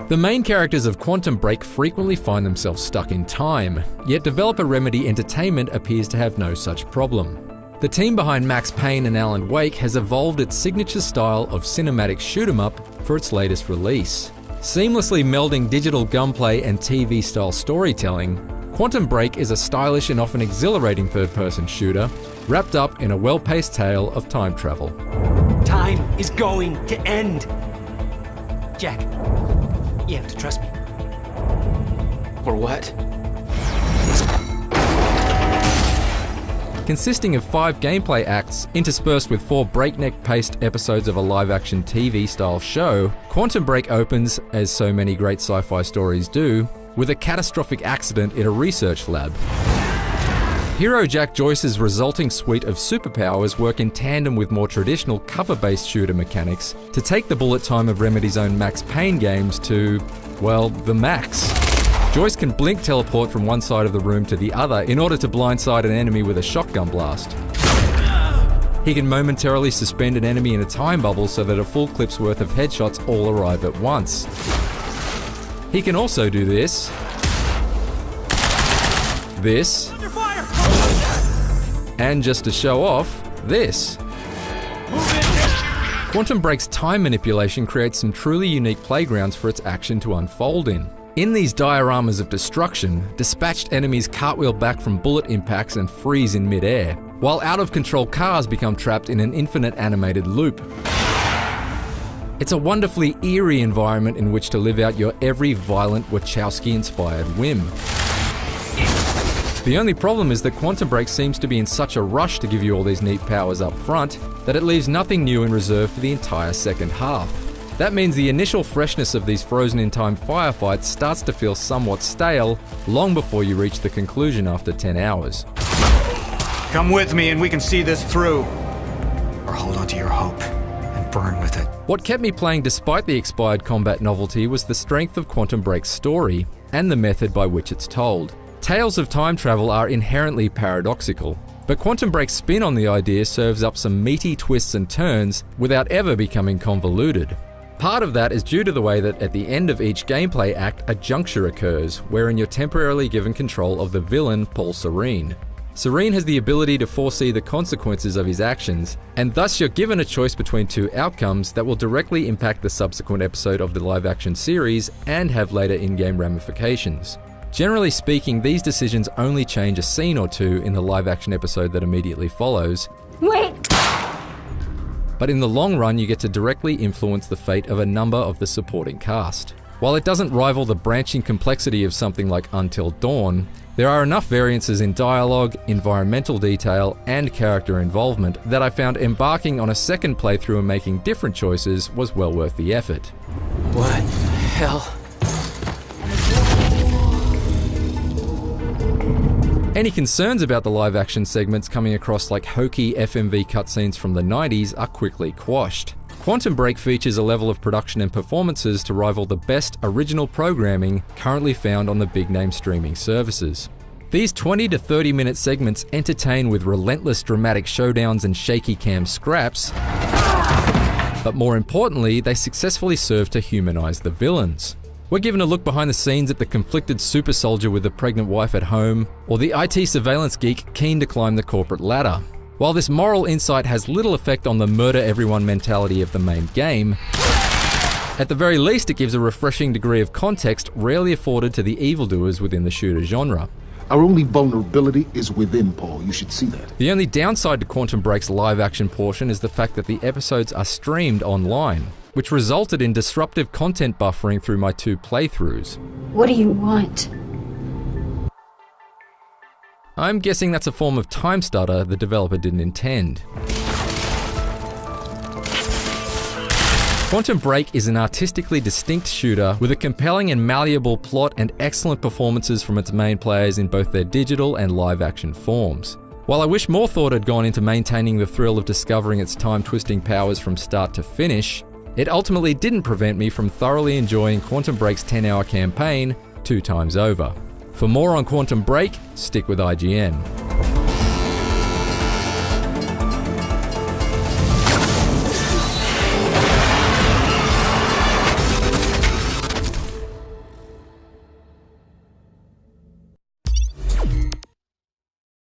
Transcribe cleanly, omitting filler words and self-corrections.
The main characters of Quantum Break frequently find themselves stuck in time, yet developer Remedy Entertainment appears to have no such problem. The team behind Max Payne and Alan Wake has evolved its signature style of cinematic shoot-'em-up for its latest release. Seamlessly melding digital gunplay and TV-style storytelling, Quantum Break is a stylish and often exhilarating third-person shooter, wrapped up in a well-paced tale of time travel. Time is going to end. Jack, you have to trust me. Or what? Consisting of 5 gameplay acts, interspersed with 4 breakneck-paced episodes of a live-action TV-style show, Quantum Break opens, as so many great sci-fi stories do, with a catastrophic accident in a research lab. Hero Jack Joyce's resulting suite of superpowers work in tandem with more traditional cover-based shooter mechanics to take the bullet time of Remedy's own Max Payne games to, well, the max. Joyce can blink teleport from one side of the room to the other in order to blindside an enemy with a shotgun blast. He can momentarily suspend an enemy in a time bubble so that a full clip's worth of headshots all arrive at once. He can also do this, and just to show off, this. Quantum Break's time manipulation creates some truly unique playgrounds for its action to unfold in. In these dioramas of destruction, dispatched enemies cartwheel back from bullet impacts and freeze in mid-air, while out-of-control cars become trapped in an infinite animated loop. It's a wonderfully eerie environment in which to live out your every violent Wachowski-inspired whim. The only problem is that Quantum Break seems to be in such a rush to give you all these neat powers up front that it leaves nothing new in reserve for the entire second half. That means the initial freshness of these frozen-in-time firefights starts to feel somewhat stale long before you reach the conclusion after 10 hours. Come with me and we can see this through. Or hold on to your hope and burn with it. What kept me playing despite the expired combat novelty was the strength of Quantum Break's story and the method by which it's told. Tales of time travel are inherently paradoxical, but Quantum Break's spin on the idea serves up some meaty twists and turns without ever becoming convoluted. Part of that is due to the way that at the end of each gameplay act, a juncture occurs, wherein you're temporarily given control of the villain, Paul Serene. Serene has the ability to foresee the consequences of his actions, and thus you're given a choice between 2 outcomes that will directly impact the subsequent episode of the live-action series and have later in-game ramifications. Generally speaking, these decisions only change a scene or 2 in the live-action episode that immediately follows. Wait! But in the long run, you get to directly influence the fate of a number of the supporting cast. While it doesn't rival the branching complexity of something like Until Dawn, there are enough variances in dialogue, environmental detail, and character involvement that I found embarking on a second playthrough and making different choices was well worth the effort. What the hell? Any concerns about the live-action segments coming across like hokey FMV cutscenes from the 90s are quickly quashed. Quantum Break features a level of production and performances to rival the best original programming currently found on the big-name streaming services. These 20 to 30-minute segments entertain with relentless dramatic showdowns and shaky cam scraps, but more importantly, they successfully serve to humanize the villains. We're given a look behind the scenes at the conflicted super soldier with a pregnant wife at home, or the IT surveillance geek keen to climb the corporate ladder. While this moral insight has little effect on the murder everyone mentality of the main game, at the very least it gives a refreshing degree of context rarely afforded to the evildoers within the shooter genre. Our only vulnerability is within, Paul. You should see that. The only downside to Quantum Break's live-action portion is the fact that the episodes are streamed online, which resulted in disruptive content buffering through my 2 playthroughs. What do you want? I'm guessing that's a form of time stutter the developer didn't intend. Quantum Break is an artistically distinct shooter with a compelling and malleable plot and excellent performances from its main players in both their digital and live-action forms. While I wish more thought had gone into maintaining the thrill of discovering its time-twisting powers from start to finish, it ultimately didn't prevent me from thoroughly enjoying Quantum Break's 10-hour campaign 2 times over. For more on Quantum Break, stick with IGN.